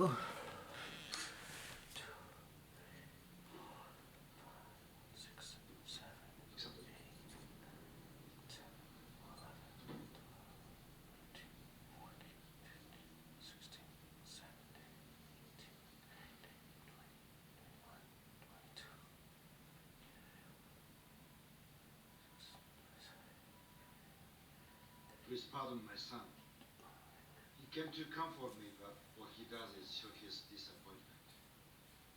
Please pardon my son. He came to comfort me, but what he does is show his disappointment.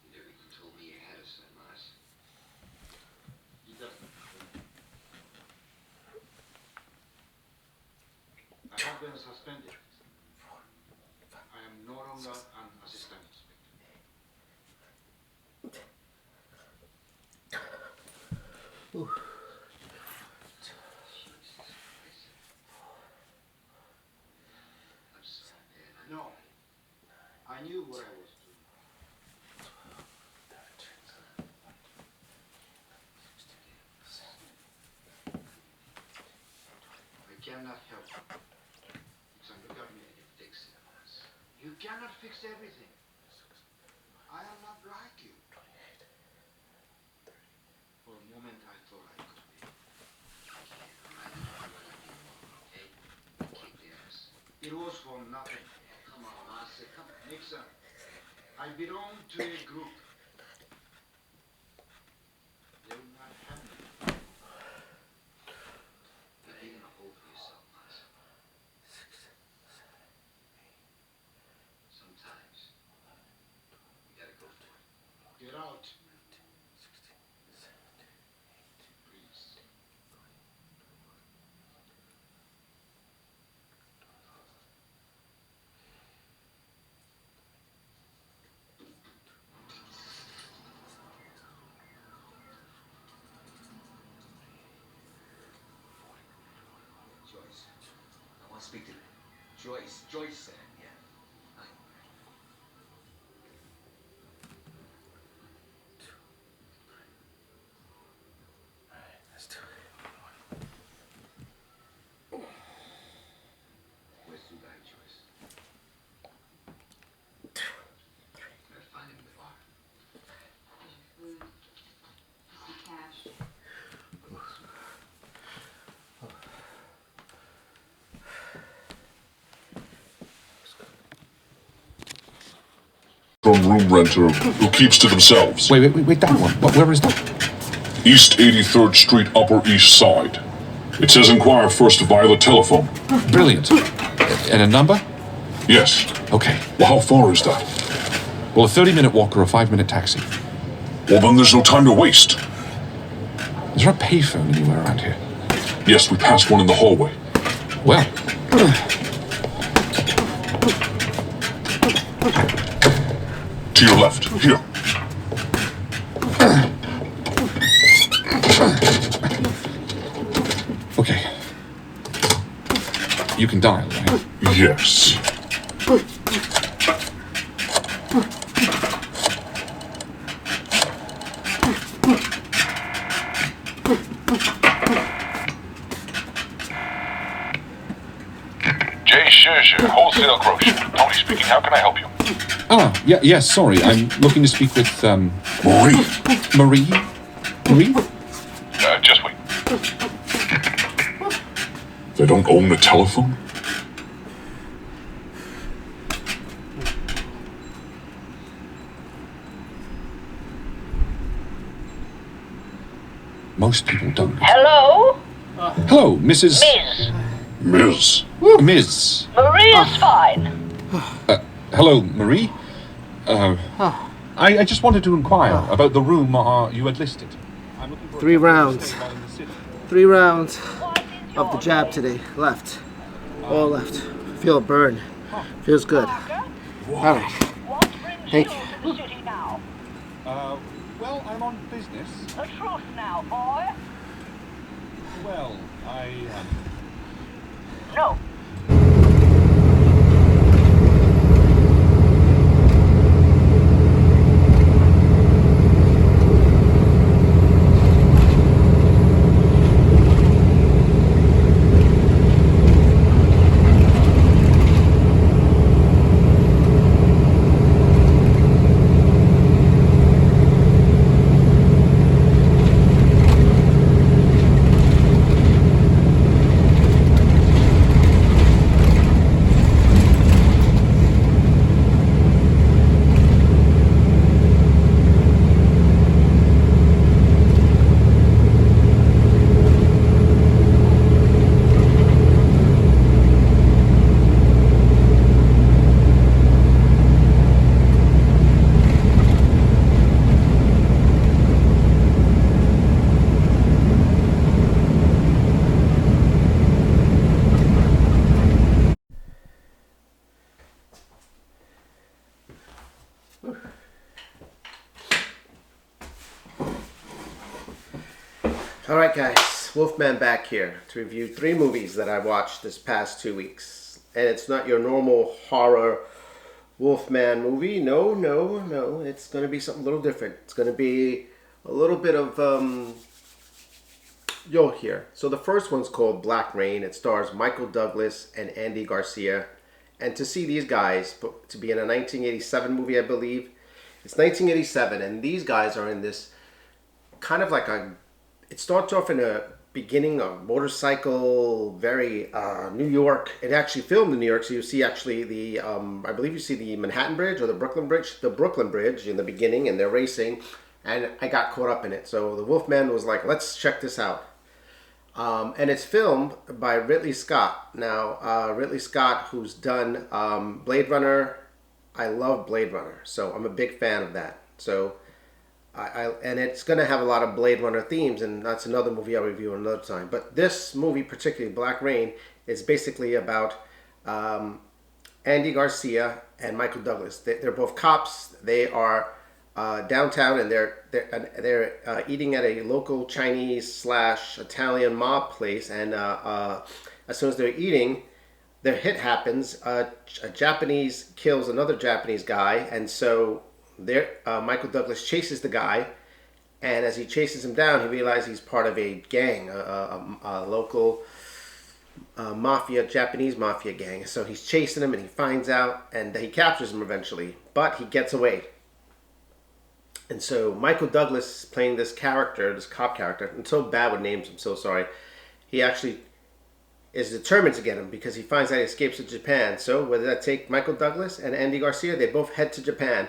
You never even told me you had a son, Mars. He doesn't. I have been suspended. I am no longer an assistant inspector. Ooh. No, I knew what I was doing. I cannot help you. It's on the government to fix it. You cannot fix everything. I am not like you. For a moment I thought I could be. It was for nothing. Come on, Marcy, come on. Nixon, I belong to a group. They will not have me. You're digging a hole for yourself, Marcy. Sometimes you gotta go for it. Get out. I want to speak to Joyce. Joyce said, yeah. All right, let's do it. Where's the guy, Joyce? Gotta find him in the bar. Cash. From room renter who keeps to themselves. Wait, that one. Where is that? East 83rd Street, Upper East Side. It says inquire first via the telephone. Brilliant. And a number? Yes. Okay. Well, how far is that? Well, a 30-minute walk or a 5-minute taxi. Well, then there's no time to waste. Is there a payphone anywhere around here? Yes, we passed one in the hallway. Well. To your left. Here. Okay. You can dial, right? Yes. Jay Shire, wholesale grocer. Tony speaking. How can I help you? Yes, sorry. I'm looking to speak with, Marie. Marie? Just wait. They don't own a telephone? Most people don't. Hello? Hello, Mrs. Ms. Ms. Marie is fine. Hello, Marie. I just wanted to inquire about the room you had listed. I'm looking for 3 rounds. 3 rounds of the jab today. Left. All left. Feel a burn. Feels good. All right. Thank you. To the city now. Well, I'm on business. The truth now, boy. Well, No. Alright guys, Wolfman back here to review 3 movies that I watched this past 2 weeks. And it's not your normal horror Wolfman movie. No. It's going to be something a little different. It's going to be a little bit of, you'll hear. So the first one's called Black Rain. It stars Michael Douglas and Andy Garcia. And to see these guys, to be in a 1987 movie, I believe. It's 1987, and these guys are in this kind of like a... It starts off in a beginning, a motorcycle, very New York. It actually filmed in New York, so you see actually the, I believe you see the Manhattan Bridge or the Brooklyn Bridge. The Brooklyn Bridge in the beginning, and they're racing, and I got caught up in it. So the Wolfman was like, let's check this out. And it's filmed by Ridley Scott. Now, Ridley Scott, who's done Blade Runner. I love Blade Runner, so I'm a big fan of that. So, and it's going to have a lot of Blade Runner themes, and that's another movie I'll review another time. But this movie, particularly Black Rain, is basically about Andy Garcia and Michael Douglas. They're both cops. They are downtown, and they're eating at a local Chinese/Italian mob place. And as soon as they're eating, their hit happens. A Japanese kills another Japanese guy, and so Michael Douglas chases the guy, and as he chases him down, he realizes he's part of a gang, a local Japanese mafia gang. So he's chasing him, and he finds out, and he captures him eventually, but he gets away. And so Michael Douglas playing this character, this cop character, I'm so bad with names, I'm so sorry. He actually is determined to get him because he finds out he escapes to Japan. So where did that take Michael Douglas and Andy Garcia? They both head to Japan.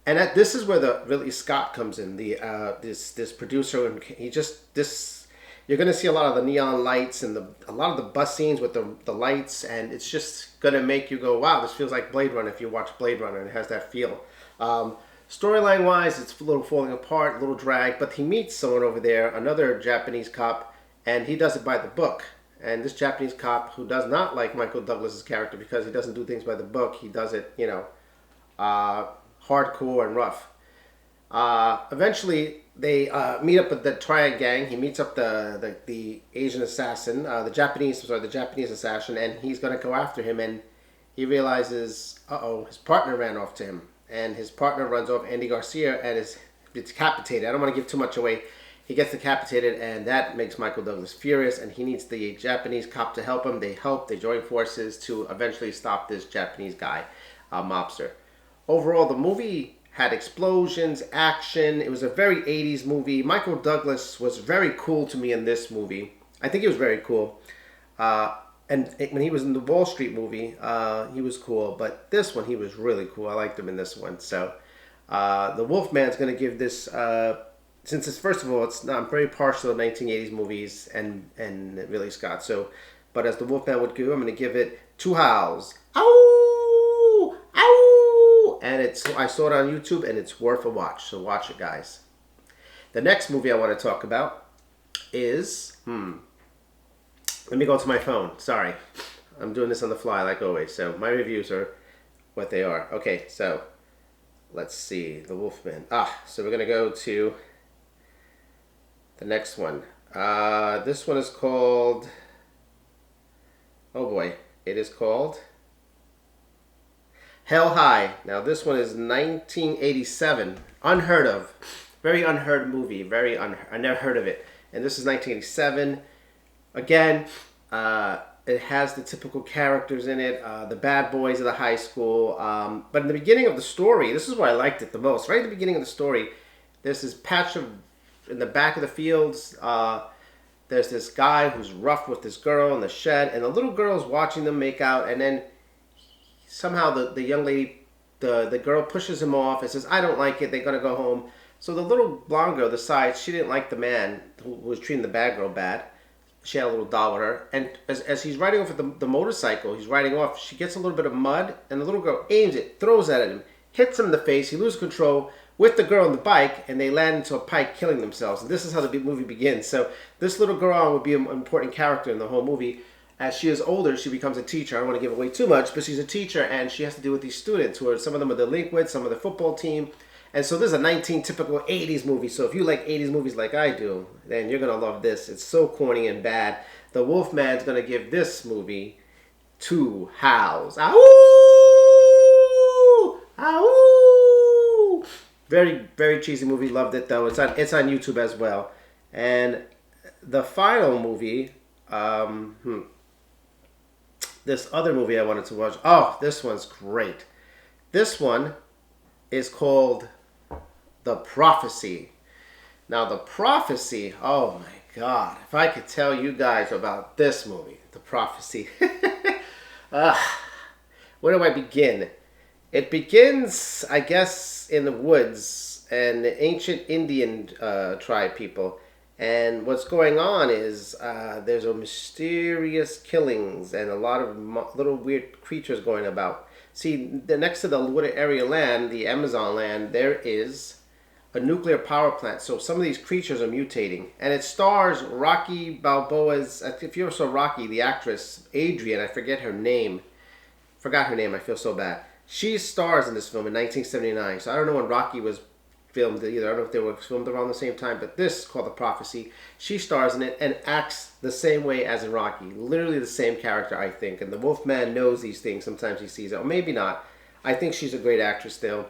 And this is where the Ridley Scott comes in, this producer, and you're going to see a lot of the neon lights and a lot of the bus scenes with the lights, and it's just going to make you go, wow, this feels like Blade Runner if you watch Blade Runner, and it has that feel. Storyline wise, it's a little falling apart, a little drag, but he meets someone over there, another Japanese cop, and he does it by the book. And this Japanese cop, who does not like Michael Douglas's character because he doesn't do things by the book, he does it, hardcore and rough. Eventually, they meet up with the Triad gang. He meets up the Asian assassin, the Japanese assassin, and he's going to go after him. And he realizes, his partner ran off to him, and his partner runs off, Andy Garcia, and is decapitated. I don't want to give too much away. He gets decapitated, and that makes Michael Douglas furious, and he needs the Japanese cop to help him. They join forces to eventually stop this Japanese guy, mobster. Overall, the movie had explosions, action. It was a very 80s movie. Michael Douglas was very cool to me in this movie. I think he was very cool. And when he was in the Wall Street movie, he was cool. But this one, he was really cool. I liked him in this one. So, the Wolfman's going to give this... since it's, first of all, I'm very partial to 1980s movies and Ridley Scott. So, but as the Wolfman would do, I'm going to give it 2 howls. Ow! Ow! And I saw it on YouTube, and it's worth a watch. So watch it, guys. The next movie I want to talk about is, let me go to my phone. Sorry, I'm doing this on the fly like always. So my reviews are what they are. Okay, so let's see, The Wolfman. So we're gonna go to the next one. This one is called, oh boy, it is called Hell High. Now this one is 1987. Unheard of. Very unheard movie. I never heard of it. And this is 1987. Again, it has the typical characters in it. The bad boys of the high school. But in the beginning of the story, this is where I liked it the most. Right at the beginning of the story, there's this patch of, in the back of the fields, there's this guy who's rough with this girl in the shed, and the little girl's watching them make out, and then somehow the young lady, the girl pushes him off and says, I don't like it, they're going to go home. So the little blonde girl decides she didn't like the man who was treating the bad girl bad. She had a little doll with her. And as he's riding off with the motorcycle, he's riding off, she gets a little bit of mud, and the little girl aims it, throws it at him, hits him in the face, he loses control with the girl on the bike, and they land into a pike killing themselves. And this is how the movie begins. So this little girl would be an important character in the whole movie. As she is older, she becomes a teacher. I don't want to give away too much, but she's a teacher, and she has to deal with these students who are, some of them are delinquents, some of the football team. And so this is a typical 80s movie. So if you like 80s movies like I do, then you're going to love this. It's so corny and bad. The Wolfman's going to give this movie 2 howls. Ow! Ow! Very, very cheesy movie. Loved it though. It's on YouTube as well. And the final movie, this other movie I wanted to watch. Oh, this one's great. This one is called The Prophecy. Now, The Prophecy, oh my God. If I could tell you guys about this movie, The Prophecy. Where do I begin? It begins, I guess, in the woods and the ancient Indian tribe people. And what's going on is there's a mysterious killings and a lot of little weird creatures going about. See, next to the wooded area land, the Amazon land, there is a nuclear power plant. So some of these creatures are mutating. And it stars Rocky Balboa's, if you ever saw Rocky, the actress, Adrian, I forgot her name, I feel so bad. She stars in this film in 1979. So I don't know when Rocky was filmed either. I don't know if they were filmed around the same time, but this, called The Prophecy, she stars in it and acts the same way as in Rocky. Literally the same character, I think. And the Wolfman knows these things. Sometimes he sees it, or maybe not. I think she's a great actress still.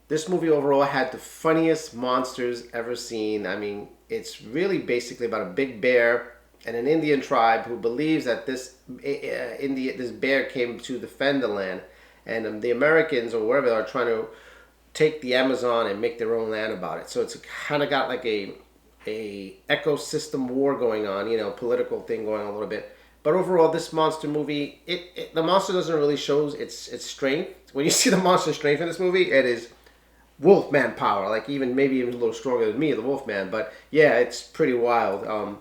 This movie overall had the funniest monsters ever seen. I mean, it's really basically about a big bear and an Indian tribe who believes that this bear came to defend the land, and the Americans or wherever are trying to take the Amazon and make their own land about it. So it's kind of got like a ecosystem war going on, political thing going on a little bit. But overall, this monster movie, the monster doesn't really show its strength. When you see the monster strength in this movie, it is Wolfman power, like maybe even a little stronger than me, the Wolfman. But yeah, it's pretty wild.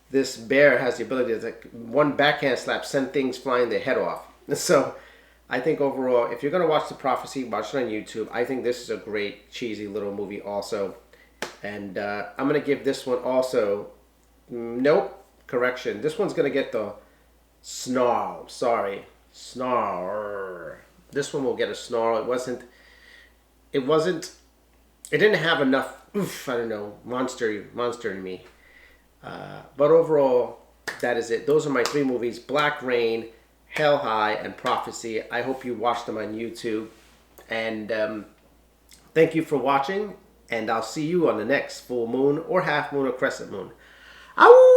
This bear has the ability to, one backhand slap, send things flying their head off. So I think overall, if you're going to watch The Prophecy, watch it on YouTube. I think this is a great, cheesy little movie also. And I'm going to give this one also, nope, correction. This one's going to get the snarl. Sorry. Snarl. This one will get a snarl. It didn't have enough, I don't know, monster in me. But overall, that is it. Those are my 3 movies: Black Rain, Hell High, and Prophecy. I hope you watch them on YouTube. And thank you for watching. And I'll see you on the next full moon or half moon or crescent moon. Ow!